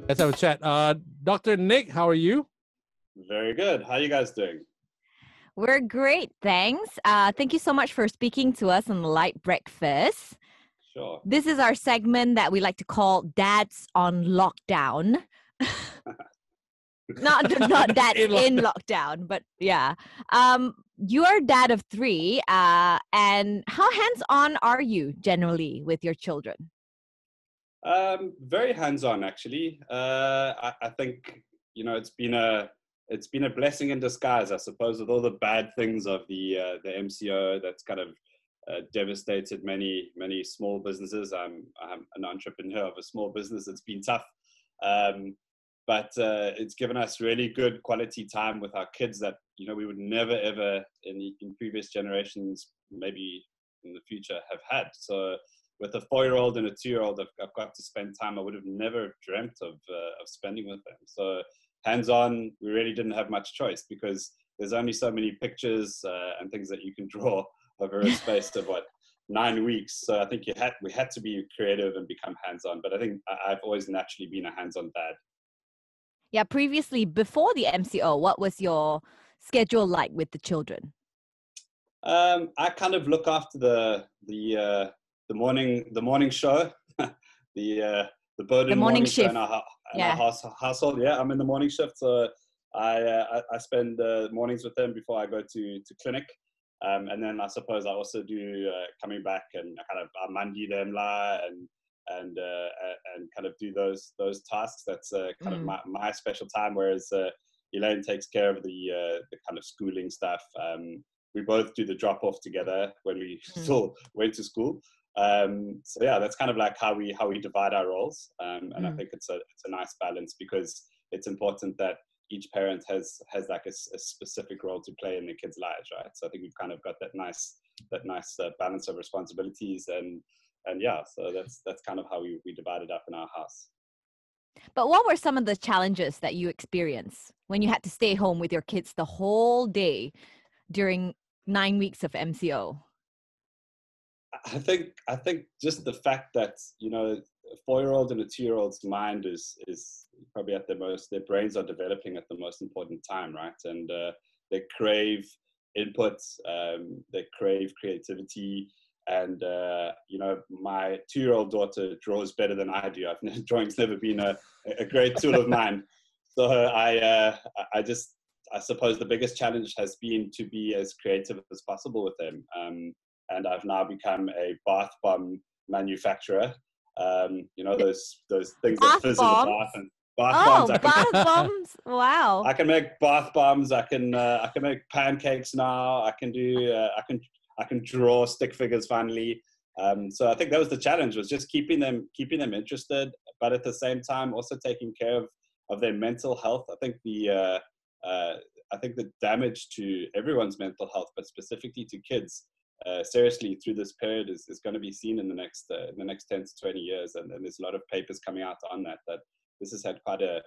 Let's have a chat. Dr. Nick, how are you? Very good. How are you guys doing? We're great, thanks. Thank you so much for speaking to us on the LITE Breakfast. Sure. This is our segment that we like to call Dads on Lockdown. not dads in lockdown, but yeah. You are a dad of 3, and how hands-on are you generally with your children? Very hands-on, actually. I think it's been a blessing in disguise, I suppose, with all the bad things of the MCO that's kind of devastated many small businesses. I'm an entrepreneur of a small business. It's been tough. But it's given us really good quality time with our kids that, we would never, ever in previous generations, maybe in the future, have had. So with a 4-year-old and a 2-year-old, I've got to spend time I would have never dreamt of spending with them. So hands-on, we really didn't have much choice because there's only so many pictures and things that you can draw over a space of 9 weeks. So I think we had to be creative and become hands-on. But I think I've always naturally been a hands-on dad. Yeah, previously, before the MCO, what was your schedule like with the children? I kind of look after the morning show, the Boden morning shift show in our household. Yeah, I'm in the morning shift, so I spend mornings with them before I go to clinic, and then I suppose I also do coming back and kind of Mandi them and kind of do those tasks. That's kind of my special time, whereas Elaine takes care of the kind of schooling stuff. We both do the drop off together when we still went to school. So yeah, that's kind of like how we divide our roles. And I think it's a nice balance because it's important that each parent has like a specific role to play in their kids' lives, right? So I think we've kind of got that nice balance of responsibilities and yeah, so that's kind of how we divide it up in our house. But what were some of the challenges that you experienced when you had to stay home with your kids the whole day during 9 weeks of MCO? I think just the fact that a 4-year-old and a 2-year-old's mind is probably at their brains are developing at the most important time, right? And they crave input, they crave creativity. And, my 2-year-old daughter draws better than I do. Drawing's never been a great tool of mine. So I suppose the biggest challenge has been to be as creative as possible with them. And I've now become a bath bomb manufacturer. Those things that fizz in the bath. And bath bombs! Wow. I can make bath bombs. I can make pancakes now. I can draw stick figures finally. So I think that was the challenge, was just keeping them interested, but at the same time also taking care of their mental health. I think the damage to everyone's mental health, but specifically to kids, seriously through this period is going to be seen in the next 10 to 20 years. And there's a lot of papers coming out on that this has had quite a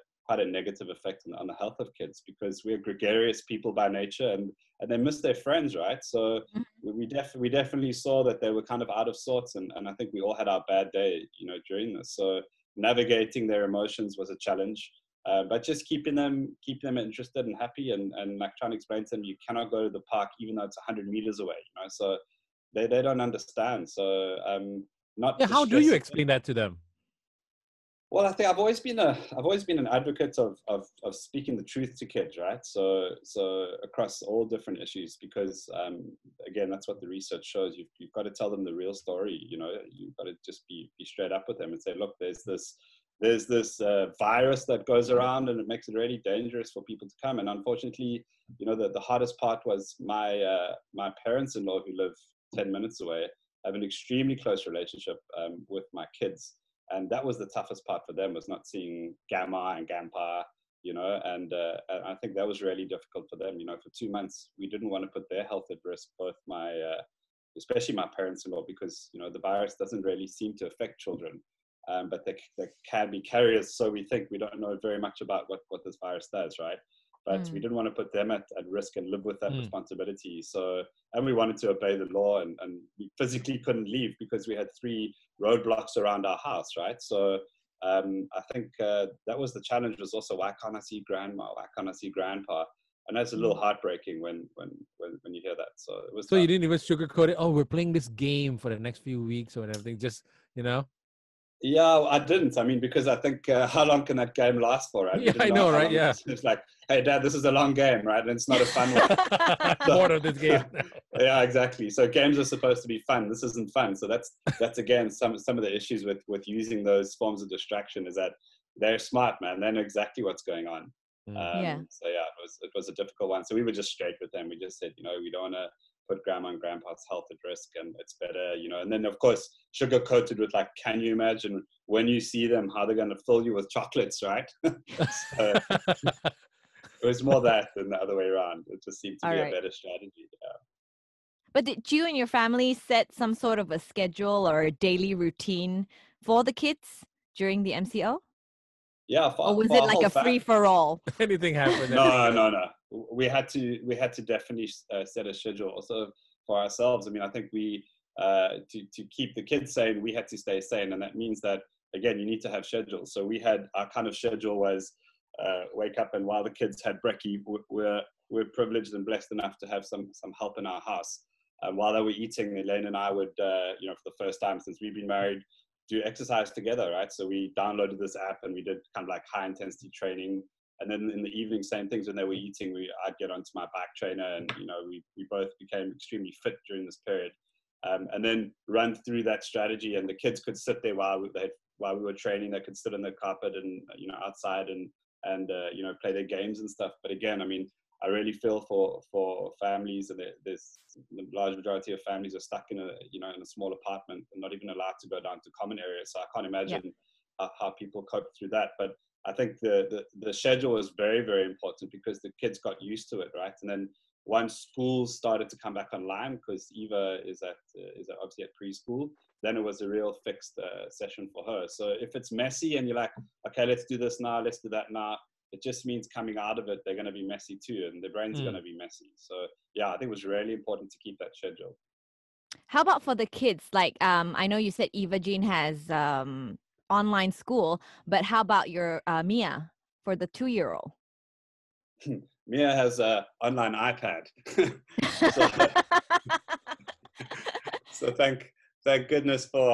negative effect on the health of kids, because we're gregarious people by nature and they miss their friends, right? So we definitely saw that they were kind of out of sorts, and I think we all had our bad day, during this. So navigating their emotions was a challenge, but just keeping them interested and happy, and like trying to explain to them you cannot go to the park even though it's 100 meters away, So they don't understand. So how do you explain that to them? Well, I think I've always been an advocate of speaking the truth to kids, right? So across all different issues, because again, that's what the research shows. You've got to tell them the real story. You've got to just be straight up with them and say, look, there's this virus that goes around and it makes it really dangerous for people to come. And unfortunately, the hardest part was my parents-in-law, who live 10 minutes away, have an extremely close relationship with my kids. And that was the toughest part for them, was not seeing Gamma and Gampa, and I think that was really difficult for them. For 2 months, we didn't want to put their health at risk, both especially my parents-in-law, because, the virus doesn't really seem to affect children, but they can be carriers. So we don't know very much about what this virus does, right? But we didn't want to put them at risk and live with that responsibility. So, and we wanted to obey the law, and we physically couldn't leave because we had 3 roadblocks around our house, right? So I think that was the challenge, was also, why can't I see grandma? Why can't I see grandpa? And that's a little heartbreaking when you hear that. So it was. So you didn't even sugarcoat it. Oh, we're playing this game for the next few weeks or everything. Just, you know. Yeah, I didn't. I mean, because I think how long can that game last for, right? Yeah, I know, right? Yeah. It's like, hey, Dad, this is a long game, right? And it's not a fun one. Bored of this game. Yeah, exactly. So games are supposed to be fun. This isn't fun. So that's again some of the issues with using those forms of distraction, is that they're smart, man. They know exactly what's going on. So yeah, it was a difficult one. So we were just straight with them. We just said, we don't want to put grandma and grandpa's health at risk, and it's better, and then of course sugar coated with, like, can you imagine when you see them how they're going to fill you with chocolates, right? So it was more that than the other way around. It just seemed to be a better strategy. Yeah. But did you and your family set some sort of a schedule or a daily routine for the kids during the MCO? Yeah. Or was it like a free for all? Anything happened? No. We had to definitely set a schedule also for ourselves. I mean, I think we to keep the kids sane, we had to stay sane, and that means that, again, you need to have schedules. So we had, our kind of schedule was wake up, and while the kids had brekkie, we're privileged and blessed enough to have some help in our house. While they were eating, Elaine and I would, for the first time since we've been married, do exercise together, right? So we downloaded this app and we did kind of like high intensity training. And then in the evening, same things. When they were eating, I'd get onto my bike trainer, and we both became extremely fit during this period. And then run through that strategy, and the kids could sit there while we were training. They could sit on the carpet and outside and play their games and stuff. But again, I mean, I really feel for families, and there's the large majority of families are stuck in a small apartment and not even allowed to go down to common areas. So I can't imagine how people cope through that. But I think the schedule is very, very important, because the kids got used to it, right? And then once schools started to come back online, because Eva is obviously at preschool, then it was a real fixed session for her. So if it's messy and you're like, okay, let's do this now, let's do that now, it just means coming out of it, they're going to be messy too, and their brains are going to be messy. So yeah, I think it was really important to keep that schedule. How about for the kids? Like, I know you said Eva Jean has online school, but how about your Mia, for the 2-year-old? Mia has an online iPad. So thank goodness for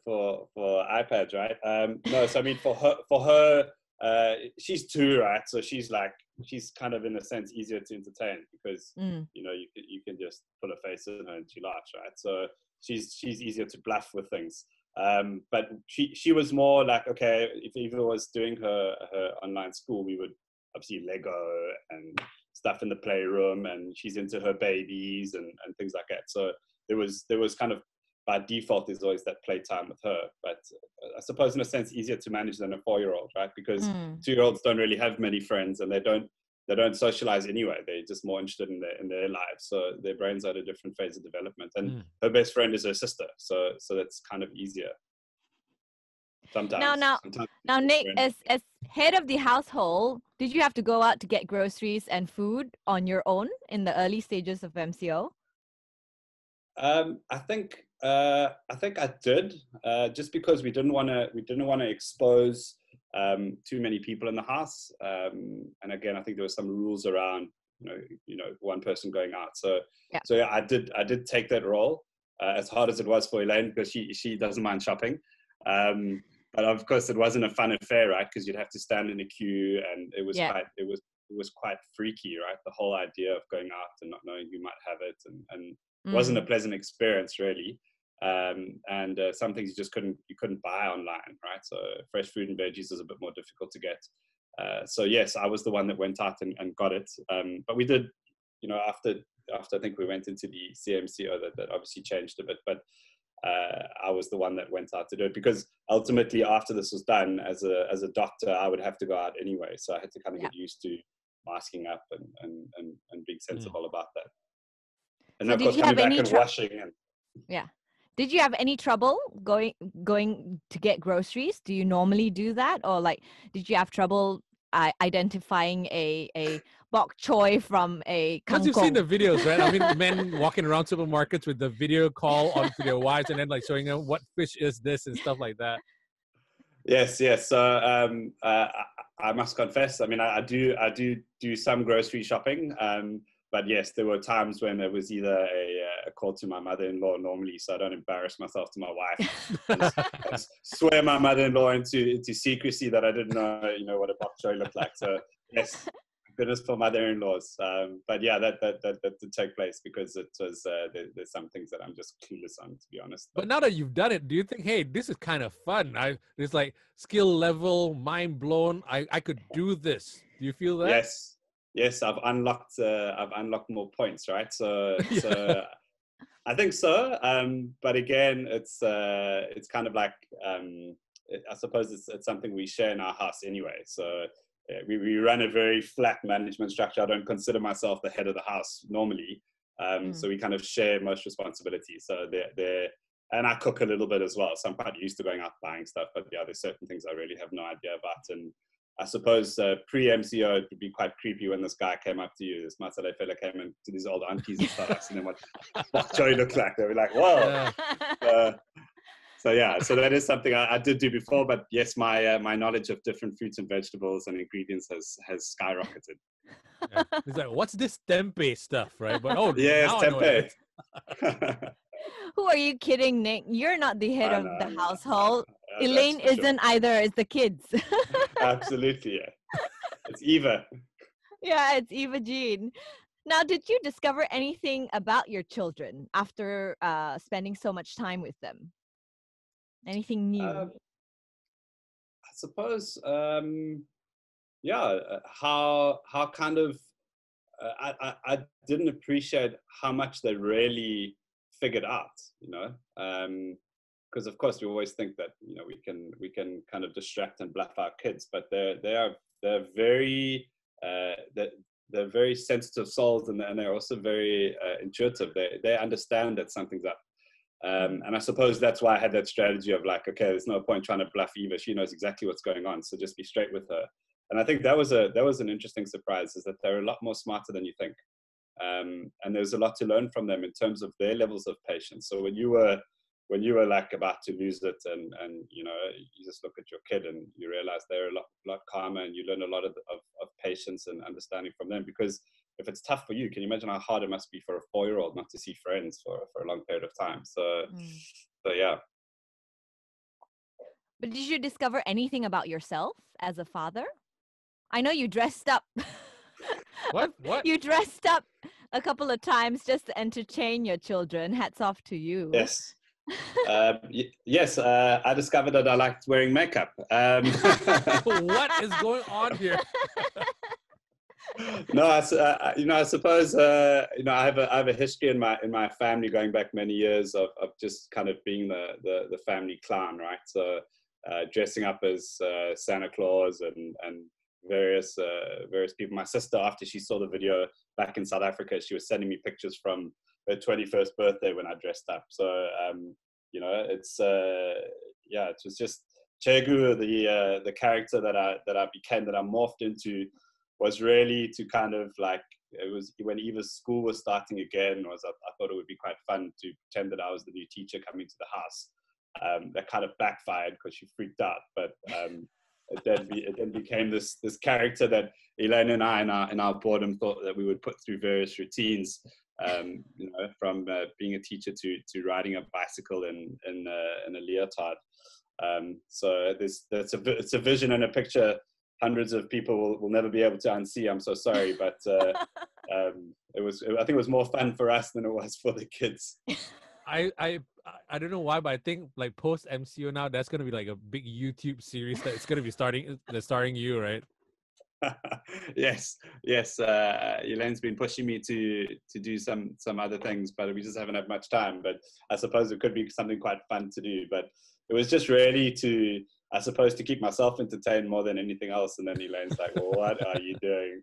iPads, right? No, so I mean, for her, she's 2, right? So she's kind of, in a sense, easier to entertain, because you can just put a face in her and she laughs, right? So she's easier to bluff with things. But she was more like, okay, if Eva was doing her online school, we would obviously Lego and stuff in the playroom, and she's into her babies and things like that. So there was kind of, by default, there's always that playtime with her. But I suppose in a sense easier to manage than a 4-year-old, right? Because 2-year-olds don't really have many friends, and they don't socialize anyway. They're just more interested in their lives. So their brains are at a different phase of development. And her best friend is her sister. So that's kind of easier. Sometimes. Now, Nick, as head of the household, did you have to go out to get groceries and food on your own in the early stages of MCO? I think I did, just because we didn't want to expose too many people in the house. And again, I think there were some rules around one person going out. So yeah, I did take that role, as hard as it was for Elaine, because she doesn't mind shopping. But of course, it wasn't a fun affair, right? Because you'd have to stand in a queue, and it was quite freaky, right? The whole idea of going out and not knowing who might have it, and wasn't a pleasant experience, really. And some things you just couldn't buy online, right? So fresh fruit and veggies is a bit more difficult to get. So yes, I was the one that went out and got it. But we did, after I think we went into the CMCO, that obviously changed a bit. But I was the one that went out to do it, because ultimately, after this was done, as a doctor, I would have to go out anyway. So I had to kind of get used to masking up and being sensible about that. And so of course, coming back and washing. Did you have any trouble going to get groceries? Do you normally do that, or did you have trouble identifying a bok choy from a kangkong? Because you've seen the videos, right? I mean, men walking around supermarkets with the video call onto their wives, and then showing them what fish is this and stuff like that. Yes, yes. So I must confess, I mean, I do some grocery shopping, but yes, there were times when it was either a call to my mother-in-law normally, so I don't embarrass myself to my wife and swear my mother-in-law into secrecy that I didn't know, what a bok choy looked like. So yes, goodness for mother-in-laws. But yeah, that did take place because it was there's some things that I'm just clueless on, to be honest. But now that you've done it, do you think, hey, this is kind of fun? It's like skill level, mind blown. I could do this. Do you feel that? Yes. I've unlocked more points, right? So Yeah. so I think so. But again, it's kind of like I suppose it's something we share in our house anyway. So we run a very flat management structure. I don't consider myself the head of the house normally. So we kind of share most responsibilities. So and I cook a little bit as well. So I'm quite used to going out buying stuff. But yeah, there's certain things I really have no idea about. And I suppose pre-MCO, it would be quite creepy when this guy came up to you, this Matsale fella came in to these old aunties and started asking them what bok choy looked like. They were like, whoa. Yeah. So yeah, so that is something I did do before, but yes, my knowledge of different fruits and vegetables and ingredients has skyrocketed. Yeah. It's like, what's this tempeh stuff, right? But yes, now I know it. tempeh. Who are you kidding, Nick? You're not the head of the household. Elaine That's for isn't sure. either. It's the kids. Absolutely, yeah. It's Eva. Yeah, it's Eva Jean. Now, did you discover anything about your children after spending so much time with them? Anything new? I suppose, yeah, how kind of I didn't appreciate how much they really figured out, because of course we always think that we can kind of distract and bluff our kids, but they're very they're very sensitive souls, and they're also very intuitive. They understand that something's up. And I suppose that's why I had that strategy of like, okay, there's no point trying to bluff Eva. She knows exactly what's going on, so just be straight with her. And I think that was an interesting surprise, is that they're a lot more smarter than you think, and there's a lot to learn from them in terms of their levels of patience. So when you were like about to lose it, and you just look at your kid and you realize they're a lot calmer, and you learn a lot of patience and understanding from them. Because if it's tough for you, can you imagine how hard it must be for a 4-year-old not to see friends for a long period of time? So yeah. But did you discover anything about yourself as a father? I know you dressed up. What? You dressed up a couple of times just to entertain your children. Hats off to you. Yes. Yes, I discovered that I liked wearing makeup. What is going on here? No, I suppose I have a history in my family going back many years of just kind of being the family clown, right? So dressing up as Santa Claus and various people. My sister, after she saw the video back in South Africa, she was sending me pictures from her 21st birthday when I dressed up. So it's it was just Chegu, the character that I became, that I morphed into, was really to kind of like, it was when Eva's school was starting again, I thought it would be quite fun to pretend that I was the new teacher coming to the house. That kind of backfired because she freaked out, but it then became this character that Elaine and I in our boredom thought that we would put through various routines, from being a teacher to riding a bicycle in a leotard. So it's a vision and a picture hundreds of people will never be able to unsee. I'm so sorry, but I think it was more fun for us than it was for the kids. I don't know why, but I think like post MCO now, that's gonna be like a big YouTube series that it's gonna be starring you, right? Yes. Elaine's been pushing me to do some other things, but we just haven't had much time. But I suppose it could be something quite fun to do. But it was just really to keep myself entertained more than anything else. And then Elaine's like, well, what are you doing?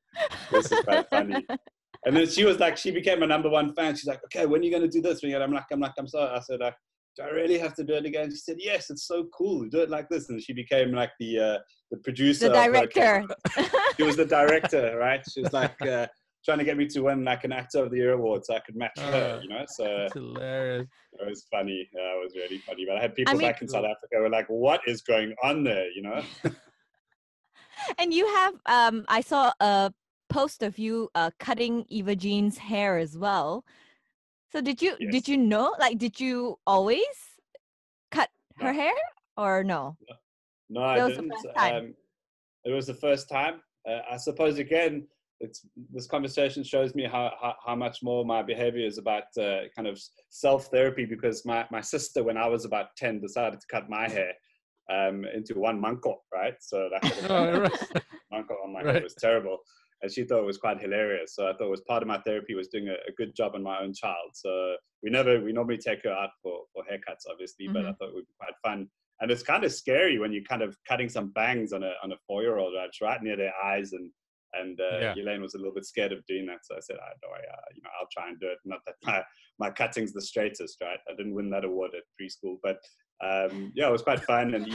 This is quite funny. And then she was like, she became a #1 fan. She's like, okay, when are you going to do this? I'm sorry. I said, do I really have to do it again? She said, yes, it's so cool. Do it like this. And she became like the producer. The director. She was the director, right? She was like, trying to get me to win like an Actor of the Year award so I could match her, you know. So It's hilarious. it was funny. It was really funny. But I had people I mean, back in South Africa who were like, "What is going on there?" You know. and you have I saw a post of you cutting Eva Jean's hair as well. So did Yes. you know, like, did you always cut her No. hair or no? No, I That was the didn't. first time. It was the first time. I suppose again, this conversation shows me how much more my behavior is about kind of self-therapy, because my sister, when I was about 10, decided to cut my hair into one manko, right? So that Oh, right. manko on my Right. head was terrible. And she thought it was quite hilarious. So I thought it was part of my therapy was doing a good job on my own child. So we normally take her out for haircuts, obviously, but I thought it would be quite fun. And it's kind of scary when you're kind of cutting some bangs on a 4-year-old, right? It's right near their eyes, and Yeah. Elaine was a little bit scared of doing that, so I said, "Don't worry, I'll try and do it." Not that my cutting's the straightest, right? I didn't win that award at preschool, but yeah, it was quite fun. And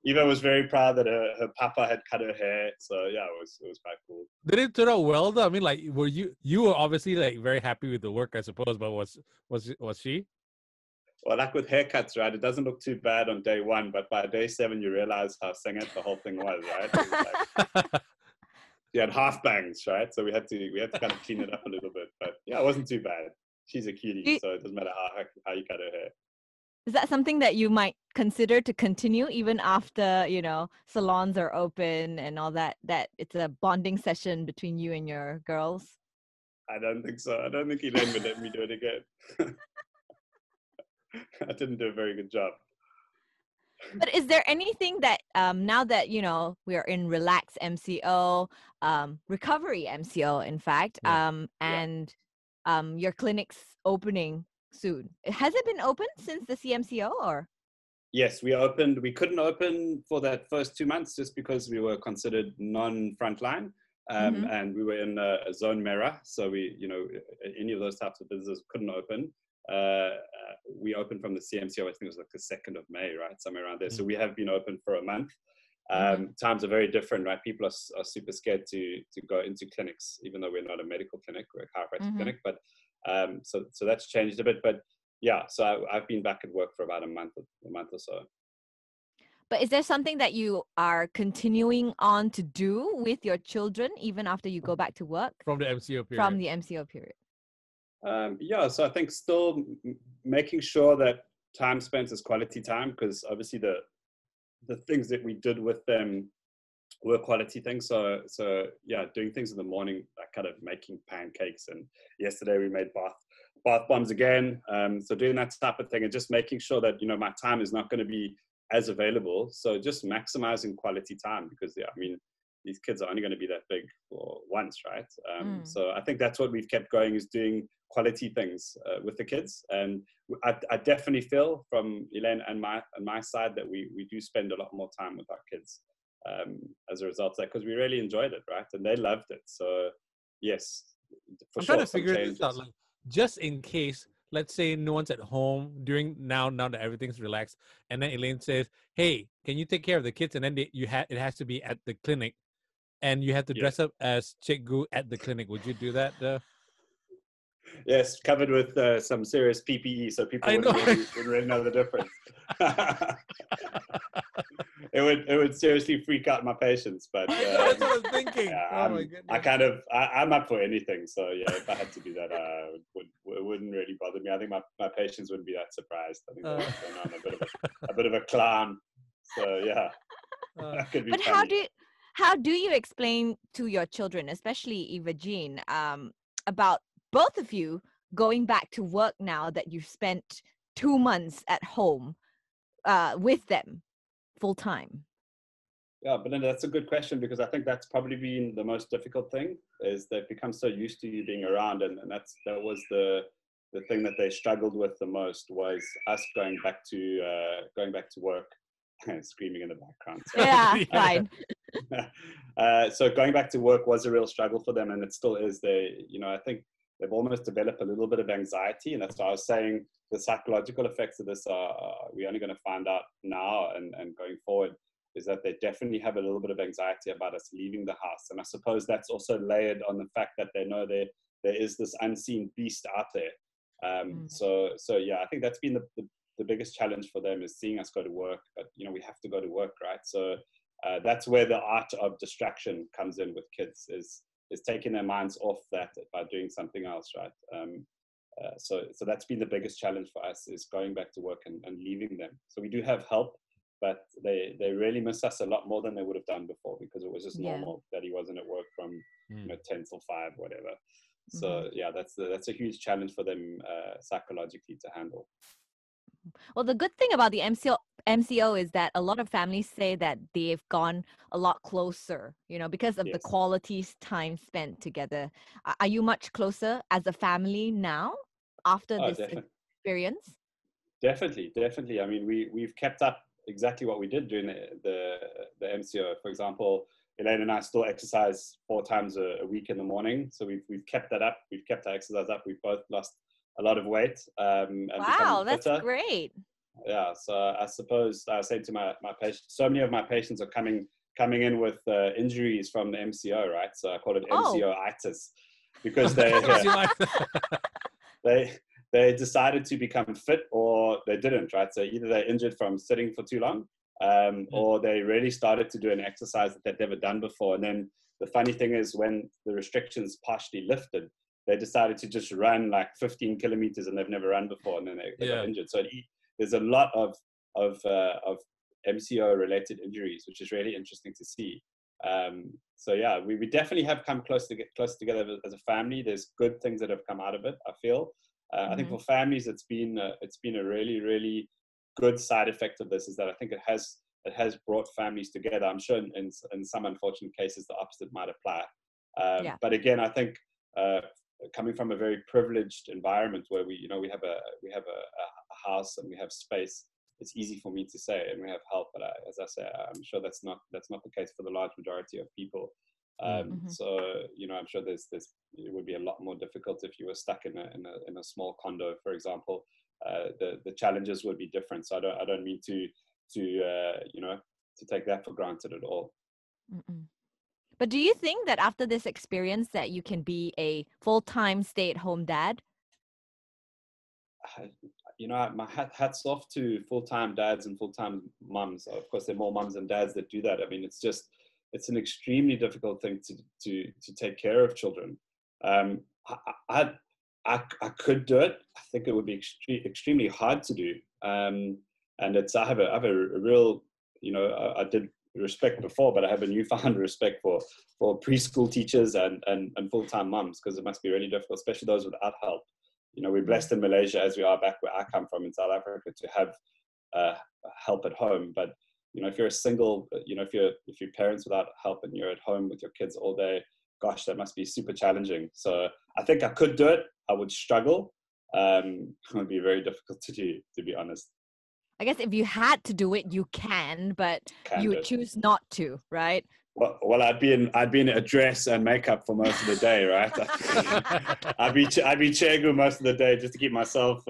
Eva was very proud that her papa had cut her hair, so yeah, it was quite cool. Did it turn out well though? I mean, like, were you were obviously like very happy with the work, I suppose, but was she? Well, like with haircuts, right? It doesn't look too bad on day 1, but by day 7, you realize how singed the whole thing was, right? It was like, she had half bangs, right? So we had to kind of clean it up a little bit, but yeah, it wasn't too bad. She's a cutie, so it doesn't matter how you cut her hair. Is that something that you might consider to continue even after, salons are open and all that, that it's a bonding session between you and your girls? I don't think so. I don't think Elaine would let me do it again. I didn't do a very good job. But is there anything that now that we are in relaxed MCO, recovery MCO, in fact, and your clinic's opening soon? Has it been open since the CMCO or? Yes, we opened. We couldn't open for that first 2 months just because we were considered non-frontline, and we were in a zone mirror. So any of those types of businesses couldn't open. We opened from the CMCO, I think it was like the 2nd of May, right? Somewhere around there. So we have been open for a month. Times are very different, right? People are super scared to go into clinics, even though we're not a medical clinic, we're a chiropractic clinic. But so that's changed a bit. But yeah, so I've been back at work for about a month or so. But is there something that you are continuing on to do with your children even after you go back to work? From the MCO period. From the MCO period. Yeah, so I think still making sure that time spent is quality time, because obviously the things that we did with them were quality things. So yeah, doing things in the morning, like kind of making pancakes, and yesterday we made bath bombs again. So doing that type of thing, and just making sure that my time is not going to be as available. So just maximizing quality time, because yeah, I mean, these kids are only going to be that big for once, right? So I think that's what we've kept going, is doing quality things with the kids. And I definitely feel from Elaine and my side that we do spend a lot more time with our kids as a result of that, because we really enjoyed it, right? And they loved it. So yes, for I'm sure. trying to figure this out, like, just in case, let's say no one's at home during now that everything's relaxed, and then Elaine says, "Hey, can you take care of the kids?" And then it has to be at the clinic, and you have to dress up as Cikgu at the clinic. Would you do that? Yes, covered with some serious PPE, so people wouldn't really know the difference. It would seriously freak out my patients, but that's what I was thinking. yeah, oh my goodness. I'm up for anything. So yeah, if I had to do that, it wouldn't really bother me. I think my patients wouldn't be that surprised. I think they're on a bit of a clown. So yeah, that could be but funny. how do you explain to your children, especially Eva Jean, about both of you going back to work now that you've spent 2 months at home with them full time? Yeah, Belinda, that's a good question, because I think that's probably been the most difficult thing, is they've become so used to you being around, and that was the thing that they struggled with the most, was us going back to work. Screaming in the background. So. Yeah, fine. So going back to work was a real struggle for them, and it still is. I think they've almost developed a little bit of anxiety, and that's why I was saying the psychological effects of this are we're only going to find out now and going forward. is that they definitely have a little bit of anxiety about us leaving the house. And I suppose that's also layered on the fact that they know there is this unseen beast out there. So yeah, I think that's been the biggest challenge for them, is seeing us go to work, but we have to go to work, right? So that's where the art of distraction comes in with kids, is taking their minds off that by doing something else, right? So that's been the biggest challenge for us, is going back to work and leaving them. So we do have help, but they really miss us a lot more than they would have done before, because it was just normal that he wasn't at work from 10 till 5, whatever. So yeah, that's a huge challenge for them psychologically to handle. Well, the good thing about the MCO is that a lot of families say that they've gone a lot closer, because of the quality time spent together. Are you much closer as a family now after this experience? Definitely. I mean, we've kept up exactly what we did during the MCO. For example, Elaine and I still exercise 4 times a week in the morning. So we've kept that up. We've kept our exercise up. We've both lost a lot of weight and wow, become fitter. That's great. Yeah, so I suppose I say to my patients, so many of my patients are coming in with injuries from the MCO, right? So I call it MCO-itis, because they decided to become fit, or they didn't, right? So either they're injured from sitting for too long, or they really started to do an exercise that they'd never done before. And then the funny thing is, when the restrictions partially lifted, they decided to just run like 15 kilometers, and they've never run before, and then they got injured. So there's a lot of MCO related injuries, which is really interesting to see. So yeah, we definitely have come close together as a family. There's good things that have come out of it, I feel. I think for families, it's been a really, really good side effect of this, is that I think it has brought families together. I'm sure in some unfortunate cases, the opposite might apply. But again, I think coming from a very privileged environment where we have a house and we have space, it's easy for me to say, and we have help. But as I say, I'm sure that's not the case for the large majority of people. So I'm sure it would be a lot more difficult if you were stuck in a small condo, for example. The challenges would be different. So I don't mean to take that for granted at all. But do you think that after this experience that you can be a full-time stay-at-home dad? My hats off to full-time dads and full-time mums. Of course, there are more mums than dads that do that. I mean, it's an extremely difficult thing to take care of children. I could do it. I think it would be extremely hard to do. And I have a real, I did respect before, but I have a newfound respect for preschool teachers and full-time mums, because it must be really difficult, especially those without help. We're blessed in Malaysia, as we are back where I come from in South Africa, to have help at home. But if you're a single, if you're parents without help and you're at home with your kids all day, gosh, that must be super challenging. So I think I could do it. I would struggle. It would be very difficult to do, to be honest. I guess if you had to do it, you can, but you would choose not to, right? Well, I'd be in a dress and makeup for most of the day, right? I'd be Chegu most of the day just to keep myself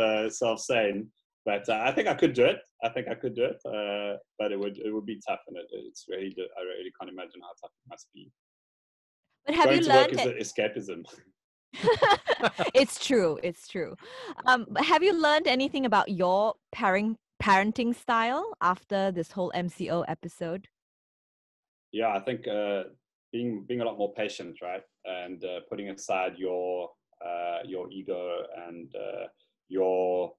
sane. But I think I could do it. But it would be tough, and I really can't imagine how tough it must be. But have Going you to learned work is escapism. It's true. Have you learned anything about your parenting style after this whole MCO episode? Yeah, I think being a lot more patient, right, and putting aside your ego and your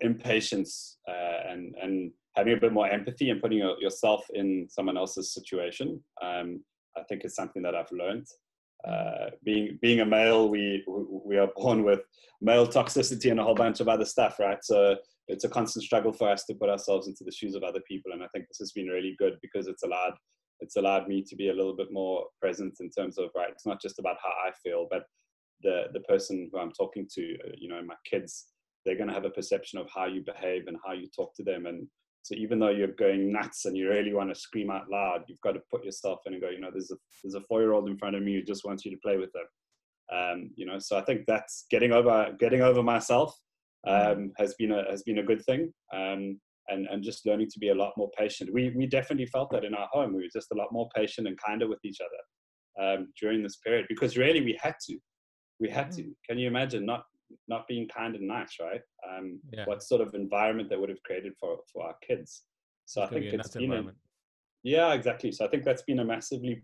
impatience, and having a bit more empathy and putting yourself in someone else's situation. I think it's something that I've learned. Being a male, we are born with male toxicity and a whole bunch of other stuff, right? So it's a constant struggle for us to put ourselves into the shoes of other people, and I think this has been really good, because it's allowed me to be a little bit more present in terms of, right, it's not just about how I feel, but the person who I'm talking to, my kids, they're going to have a perception of how you behave and how you talk to them. And so even though you're going nuts and you really want to scream out loud, you've got to put yourself in and go, there's a 4-year-old in front of me who just wants you to play with them. So I think that's getting over myself has been a good thing. And and just learning to be a lot more patient. We definitely felt that in our home. We were just a lot more patient and kinder with each other during this period, because really we had to. We had to. Can you imagine not being kind and nice, right? Yeah. What sort of environment that would have created for our kids. So It's I gonna think be a it's nuts been environment. yeah, exactly. So I think that's been a massively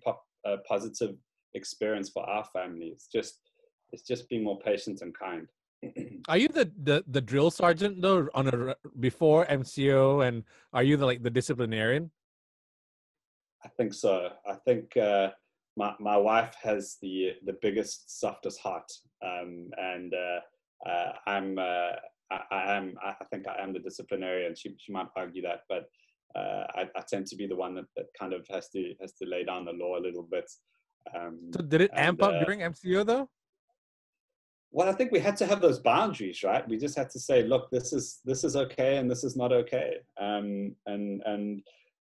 positive experience for our family. It's just being more patient and kind. Are you the drill sergeant though on before MCO, and are you the disciplinarian? I think so. I think my wife has the biggest, softest heart, and I think I am the disciplinarian. She might argue that, but I tend to be the one that kind of has to lay down the law a little bit. So did it And amp up during MCO though? well, I think we had to have those boundaries, right? We just had to say, look, this is okay and this is not okay. And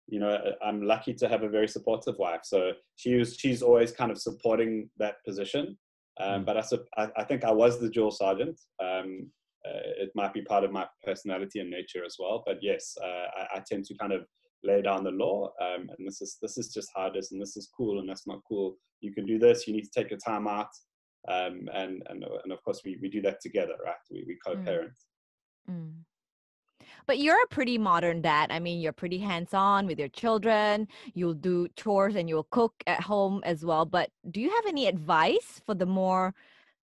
you know, I'm lucky to have a very supportive wife. So she's always kind of supporting that position. But I think I was the drill sergeant. It might be part of my personality and nature as well. But yes, I tend to kind of lay down the law. And this is just how it is, and this is cool and that's not cool. You can do this. You need to take your time out. And of course we do that together, right? We co-parent. But you're a pretty modern dad. I mean, you're pretty hands-on with your children. You'll do chores and you'll cook at home as well. But do you have any advice for the more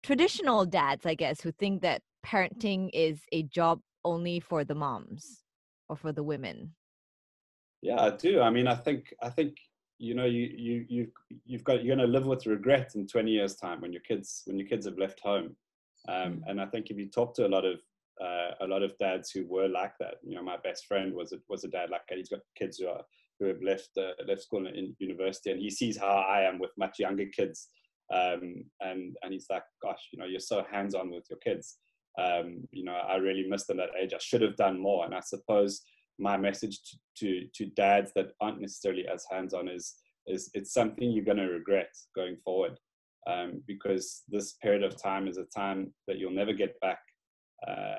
traditional dads, I guess, who think that parenting is a job only for the moms or for the women? Yeah, I do. I mean, I think you know, you're going to live with regret in 20 years time when your kids have left home. And I think if you talk to a lot of dads who were like that, you know, my best friend was a dad like that. He's got kids who have left school in university, and he sees how I am with much younger kids. And he's like, gosh, you know, you're so hands-on with your kids. You know, I really missed them at that age. I should have done more. And I suppose my message to dads that aren't necessarily as hands-on is it's something you're going to regret going forward, because this period of time is a time that you'll never get back,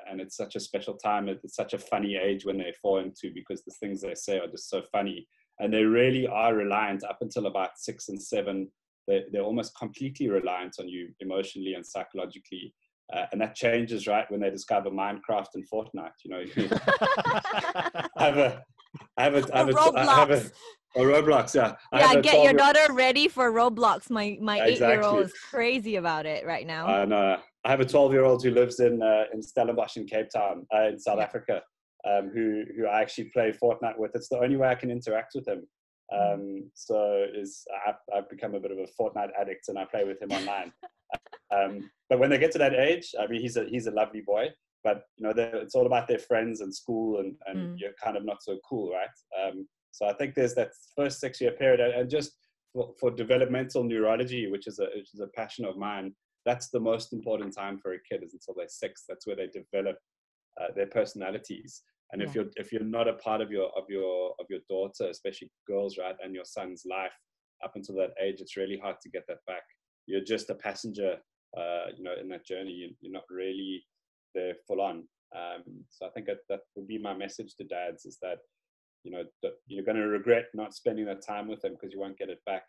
and it's such a special time. It's such a funny age when they fall into, because the things they say are just so funny, and they really are reliant up until about 6 and 7. They're almost completely reliant on you emotionally and psychologically. And that changes, right, when they discover Minecraft and Fortnite. You know, I have Roblox. Roblox. Yeah, Yeah, get your daughter ready for Roblox. My 8-year-old Exactly. is crazy about it right now. I have a 12-year-old who lives in Stellenbosch in Cape Town, in South Africa, who I actually play Fortnite with. It's the only way I can interact with him. So I've become a bit of a Fortnite addict, and I play with him online. But when they get to that age, I mean, he's a lovely boy, but you know, it's all about their friends and school, and you're kind of not so cool, right? So I think there's that first 6-year period, and just for developmental neurology, which is a passion of mine. That's the most important time for a kid, is until they're 6. That's where they develop their personalities. And if you're not a part of your daughter, especially girls, right, and your son's life up until that age, it's really hard to get that back. You're just a passenger, you know, in that journey. You're not really there full on. So I think that would be my message to dads, is that, you know, that you're going to regret not spending that time with them, because you won't get it back.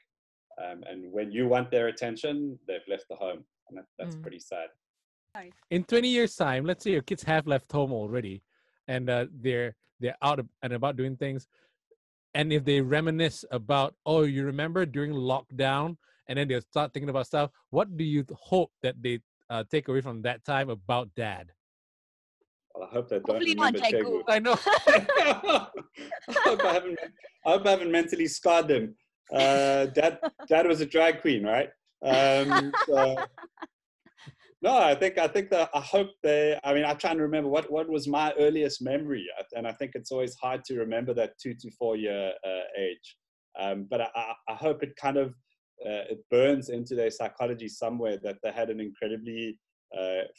And when you want their attention, they've left the home, and that's pretty sad. In 20 years' time, let's say your kids have left home already, and they're out and about doing things, and if they reminisce about, oh, you remember during lockdown, and then they'll start thinking about stuff, what do you hope that they take away from that time about dad? Well, I hope they don't Hopefully not remember Chegu. I know. I hope I haven't mentally scarred them. Dad was a drag queen, right? So, no, I hope they. I mean, I try and remember what was my earliest memory, and I think it's always hard to remember that 2 to 4 year age. But I hope it kind of it burns into their psychology somewhere, that they had an incredibly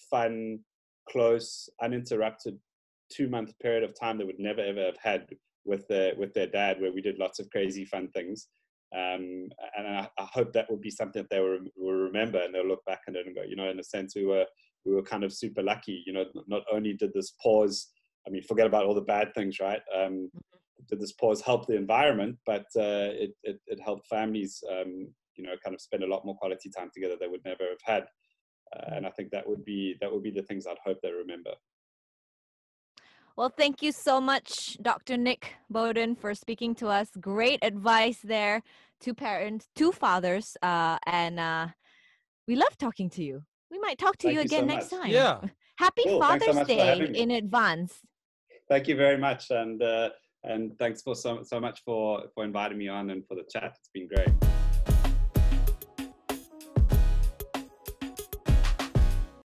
fun, close, uninterrupted 2-month period of time they would never ever have had with their dad, where we did lots of crazy fun things. And I hope that will be something that they will remember, and they'll look back at it and go, you know, in a sense, we were kind of super lucky. You know, not only did this pause I mean, forget about all the bad things, right? Did this pause help the environment? But it helped families, kind of spend a lot more quality time together they would never have had. And I think that would be the things I'd hope they remember. Well, thank you so much, Dr. Nick Boden, for speaking to us. Great advice there to parents, to fathers, and we love talking to you. We might talk to Thank you you so again next much. time. Yeah. Happy Cool. Thanks so Father's much for Day having me. in advance. Thank you very much, and thanks for so much for inviting me on and for the chat. It's been great.